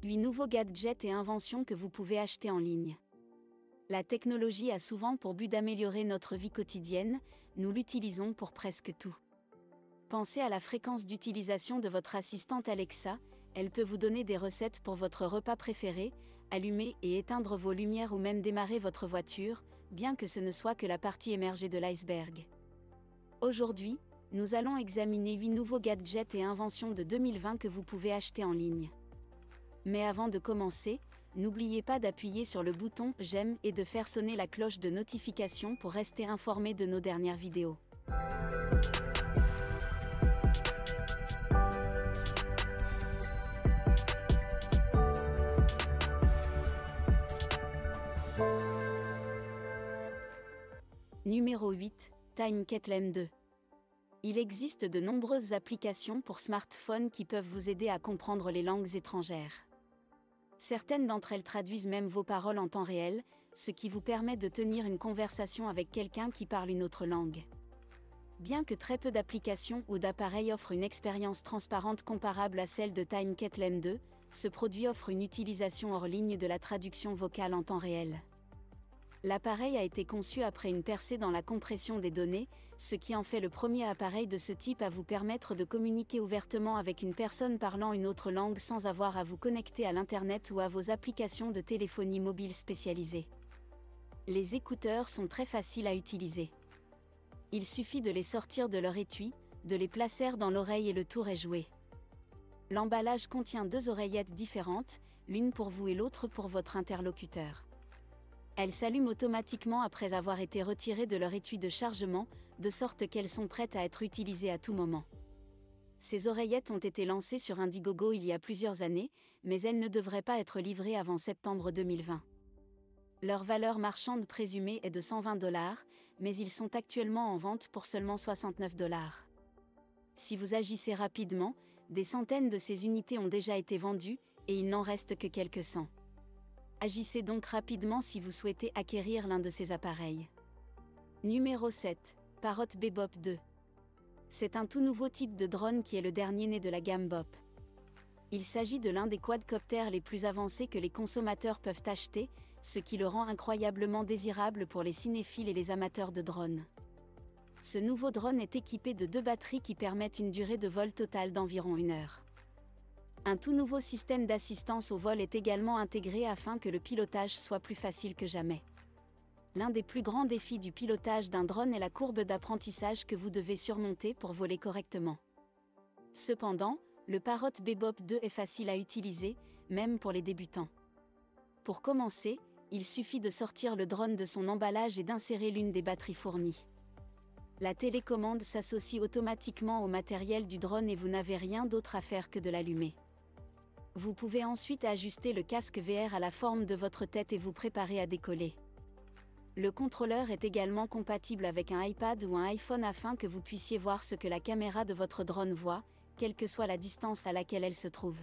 8 nouveaux gadgets et inventions que vous pouvez acheter en ligne. La technologie a souvent pour but d'améliorer notre vie quotidienne, nous l'utilisons pour presque tout. Pensez à la fréquence d'utilisation de votre assistante Alexa, elle peut vous donner des recettes pour votre repas préféré, allumer et éteindre vos lumières ou même démarrer votre voiture, bien que ce ne soit que la partie émergée de l'iceberg. Aujourd'hui, nous allons examiner 8 nouveaux gadgets et inventions de 2020 que vous pouvez acheter en ligne. Mais avant de commencer, n'oubliez pas d'appuyer sur le bouton « J'aime » et de faire sonner la cloche de notification pour rester informé de nos dernières vidéos. Numéro 8, TimeKetlem 2. Il existe de nombreuses applications pour smartphones qui peuvent vous aider à comprendre les langues étrangères. Certaines d'entre elles traduisent même vos paroles en temps réel, ce qui vous permet de tenir une conversation avec quelqu'un qui parle une autre langue. Bien que très peu d'applications ou d'appareils offrent une expérience transparente comparable à celle de TimeKetlem 2, ce produit offre une utilisation hors ligne de la traduction vocale en temps réel. L'appareil a été conçu après une percée dans la compression des données, ce qui en fait le premier appareil de ce type à vous permettre de communiquer ouvertement avec une personne parlant une autre langue sans avoir à vous connecter à l'Internet ou à vos applications de téléphonie mobile spécialisées. Les écouteurs sont très faciles à utiliser. Il suffit de les sortir de leur étui, de les placer dans l'oreille et le tour est joué. L'emballage contient 2 oreillettes différentes, l'une pour vous et l'autre pour votre interlocuteur. Elles s'allument automatiquement après avoir été retirées de leur étui de chargement, de sorte qu'elles sont prêtes à être utilisées à tout moment. Ces oreillettes ont été lancées sur Indiegogo il y a plusieurs années, mais elles ne devraient pas être livrées avant septembre 2020. Leur valeur marchande présumée est de 120$, mais ils sont actuellement en vente pour seulement 69$. Si vous agissez rapidement, des centaines de ces unités ont déjà été vendues, et il n'en reste que quelques cents. Agissez donc rapidement si vous souhaitez acquérir l'un de ces appareils. Numéro 7, Parrot Bebop 2. C'est un tout nouveau type de drone qui est le dernier né de la gamme Bop. Il s'agit de l'un des quadcoptères les plus avancés que les consommateurs peuvent acheter, ce qui le rend incroyablement désirable pour les cinéphiles et les amateurs de drones. Ce nouveau drone est équipé de 2 batteries qui permettent une durée de vol totale d'environ 1 heure. Un tout nouveau système d'assistance au vol est également intégré afin que le pilotage soit plus facile que jamais. L'un des plus grands défis du pilotage d'un drone est la courbe d'apprentissage que vous devez surmonter pour voler correctement. Cependant, le Parrot Bebop 2 est facile à utiliser, même pour les débutants. Pour commencer, il suffit de sortir le drone de son emballage et d'insérer l'une des batteries fournies. La télécommande s'associe automatiquement au matériel du drone et vous n'avez rien d'autre à faire que de l'allumer. Vous pouvez ensuite ajuster le casque VR à la forme de votre tête et vous préparer à décoller. Le contrôleur est également compatible avec un iPad ou un iPhone afin que vous puissiez voir ce que la caméra de votre drone voit, quelle que soit la distance à laquelle elle se trouve.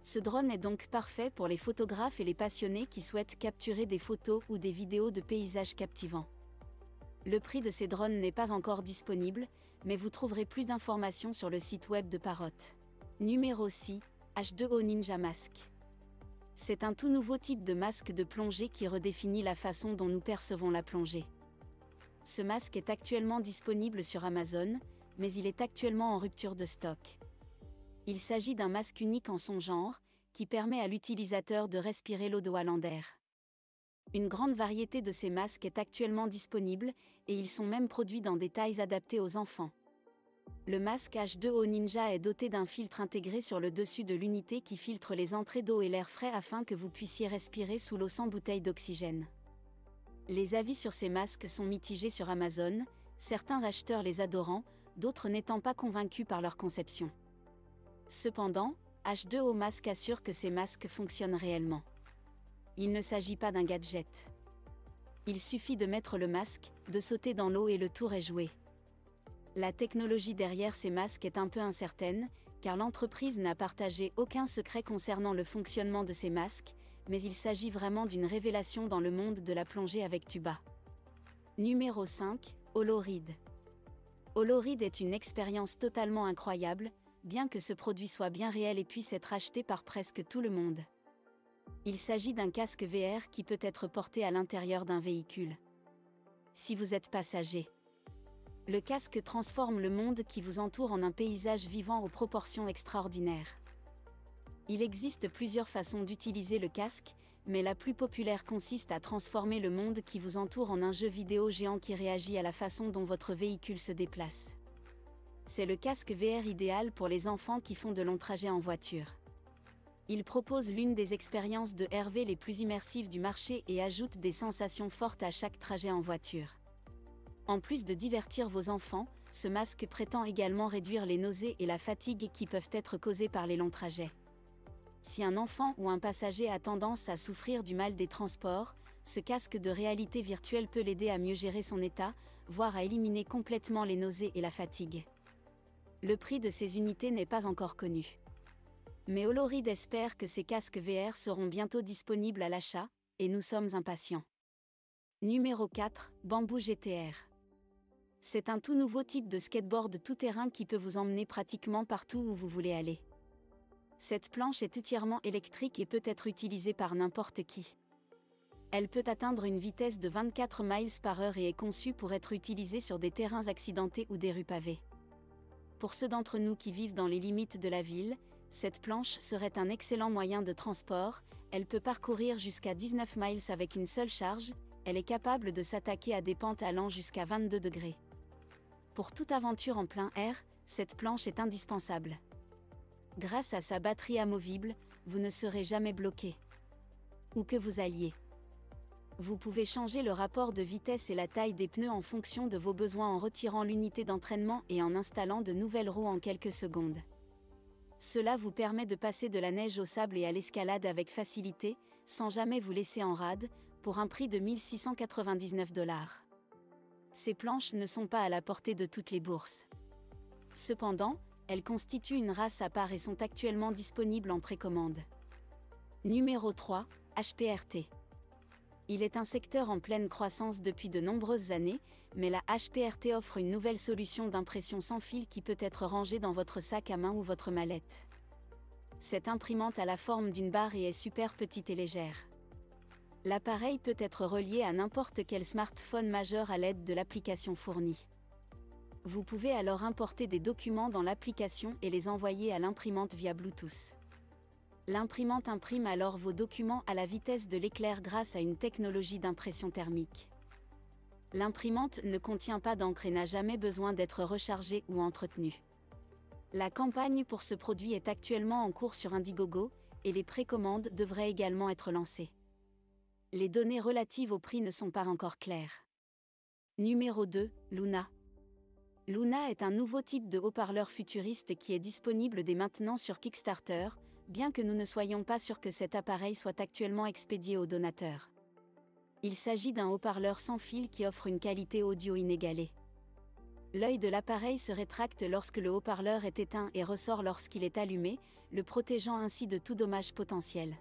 Ce drone est donc parfait pour les photographes et les passionnés qui souhaitent capturer des photos ou des vidéos de paysages captivants. Le prix de ces drones n'est pas encore disponible, mais vous trouverez plus d'informations sur le site web de Parrot. Numéro 6, H2O Ninja Mask. C'est un tout nouveau type de masque de plongée qui redéfinit la façon dont nous percevons la plongée. Ce masque est actuellement disponible sur Amazon, mais il est actuellement en rupture de stock. Il s'agit d'un masque unique en son genre, qui permet à l'utilisateur de respirer l'eau de Wallander. Une grande variété de ces masques est actuellement disponible, et ils sont même produits dans des tailles adaptées aux enfants. Le masque H2O Ninja est doté d'un filtre intégré sur le dessus de l'unité qui filtre les entrées d'eau et l'air frais afin que vous puissiez respirer sous l'eau sans bouteille d'oxygène. Les avis sur ces masques sont mitigés sur Amazon, certains acheteurs les adorant, d'autres n'étant pas convaincus par leur conception. Cependant, H2O Mask assure que ces masques fonctionnent réellement. Il ne s'agit pas d'un gadget. Il suffit de mettre le masque, de sauter dans l'eau et le tour est joué. La technologie derrière ces masques est un peu incertaine, car l'entreprise n'a partagé aucun secret concernant le fonctionnement de ces masques, mais il s'agit vraiment d'une révélation dans le monde de la plongée avec tuba. Numéro 5, Holoread. Holoread est une expérience totalement incroyable, bien que ce produit soit bien réel et puisse être acheté par presque tout le monde. Il s'agit d'un casque VR qui peut être porté à l'intérieur d'un véhicule. Si vous êtes passager, le casque transforme le monde qui vous entoure en un paysage vivant aux proportions extraordinaires. Il existe plusieurs façons d'utiliser le casque, mais la plus populaire consiste à transformer le monde qui vous entoure en un jeu vidéo géant qui réagit à la façon dont votre véhicule se déplace. C'est le casque VR idéal pour les enfants qui font de longs trajets en voiture. Il propose l'une des expériences de RV les plus immersives du marché et ajoute des sensations fortes à chaque trajet en voiture. En plus de divertir vos enfants, ce masque prétend également réduire les nausées et la fatigue qui peuvent être causées par les longs trajets. Si un enfant ou un passager a tendance à souffrir du mal des transports, ce casque de réalité virtuelle peut l'aider à mieux gérer son état, voire à éliminer complètement les nausées et la fatigue. Le prix de ces unités n'est pas encore connu. Mais Holoread espère que ces casques VR seront bientôt disponibles à l'achat, et nous sommes impatients. Numéro 4, Bamboo GTR. C'est un tout nouveau type de skateboard tout-terrain qui peut vous emmener pratiquement partout où vous voulez aller. Cette planche est entièrement électrique et peut être utilisée par n'importe qui. Elle peut atteindre une vitesse de 24 miles par heure et est conçue pour être utilisée sur des terrains accidentés ou des rues pavées. Pour ceux d'entre nous qui vivent dans les limites de la ville, cette planche serait un excellent moyen de transport. Elle peut parcourir jusqu'à 19 miles avec une seule charge. Elle est capable de s'attaquer à des pentes allant jusqu'à 22 degrés. Pour toute aventure en plein air, cette planche est indispensable. Grâce à sa batterie amovible, vous ne serez jamais bloqué. Où que vous alliez. Vous pouvez changer le rapport de vitesse et la taille des pneus en fonction de vos besoins en retirant l'unité d'entraînement et en installant de nouvelles roues en quelques secondes. Cela vous permet de passer de la neige au sable et à l'escalade avec facilité, sans jamais vous laisser en rade, pour un prix de 1 699 $. Ces planches ne sont pas à la portée de toutes les bourses. Cependant, elles constituent une race à part et sont actuellement disponibles en précommande. Numéro 3, HPRT. Il est un secteur en pleine croissance depuis de nombreuses années, mais la HPRT offre une nouvelle solution d'impression sans fil qui peut être rangée dans votre sac à main ou votre mallette. Cette imprimante a la forme d'une barre et est super petite et légère. L'appareil peut être relié à n'importe quel smartphone majeur à l'aide de l'application fournie. Vous pouvez alors importer des documents dans l'application et les envoyer à l'imprimante via Bluetooth. L'imprimante imprime alors vos documents à la vitesse de l'éclair grâce à une technologie d'impression thermique. L'imprimante ne contient pas d'encre et n'a jamais besoin d'être rechargée ou entretenue. La campagne pour ce produit est actuellement en cours sur Indiegogo, et les précommandes devraient également être lancées. Les données relatives au prix ne sont pas encore claires. Numéro 2, Luna. Luna est un nouveau type de haut-parleur futuriste qui est disponible dès maintenant sur Kickstarter, bien que nous ne soyons pas sûrs que cet appareil soit actuellement expédié aux donateurs. Il s'agit d'un haut-parleur sans fil qui offre une qualité audio inégalée. L'œil de l'appareil se rétracte lorsque le haut-parleur est éteint et ressort lorsqu'il est allumé, le protégeant ainsi de tout dommage potentiel.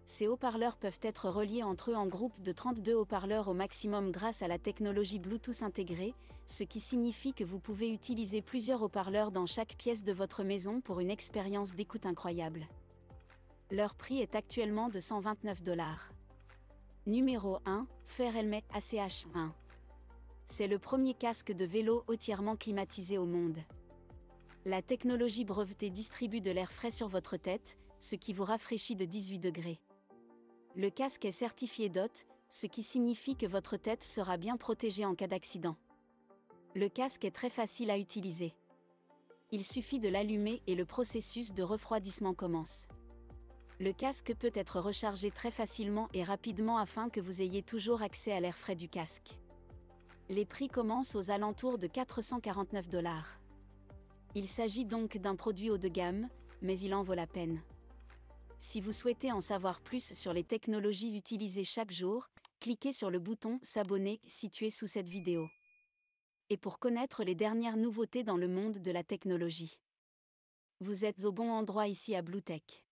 Ces haut-parleurs peuvent être reliés entre eux en groupe de 32 haut-parleurs au maximum grâce à la technologie Bluetooth intégrée, ce qui signifie que vous pouvez utiliser plusieurs haut-parleurs dans chaque pièce de votre maison pour une expérience d'écoute incroyable. Leur prix est actuellement de 129 $. Numéro 1, Fairhelmet ACH1. C'est le premier casque de vélo entièrement climatisé au monde. La technologie brevetée distribue de l'air frais sur votre tête, ce qui vous rafraîchit de 18 degrés. Le casque est certifié DOT, ce qui signifie que votre tête sera bien protégée en cas d'accident. Le casque est très facile à utiliser. Il suffit de l'allumer et le processus de refroidissement commence. Le casque peut être rechargé très facilement et rapidement afin que vous ayez toujours accès à l'air frais du casque. Les prix commencent aux alentours de 449 $. Il s'agit donc d'un produit haut de gamme, mais il en vaut la peine. Si vous souhaitez en savoir plus sur les technologies utilisées chaque jour, cliquez sur le bouton « S'abonner » situé sous cette vidéo. Et pour connaître les dernières nouveautés dans le monde de la technologie. Vous êtes au bon endroit ici à Bluetech.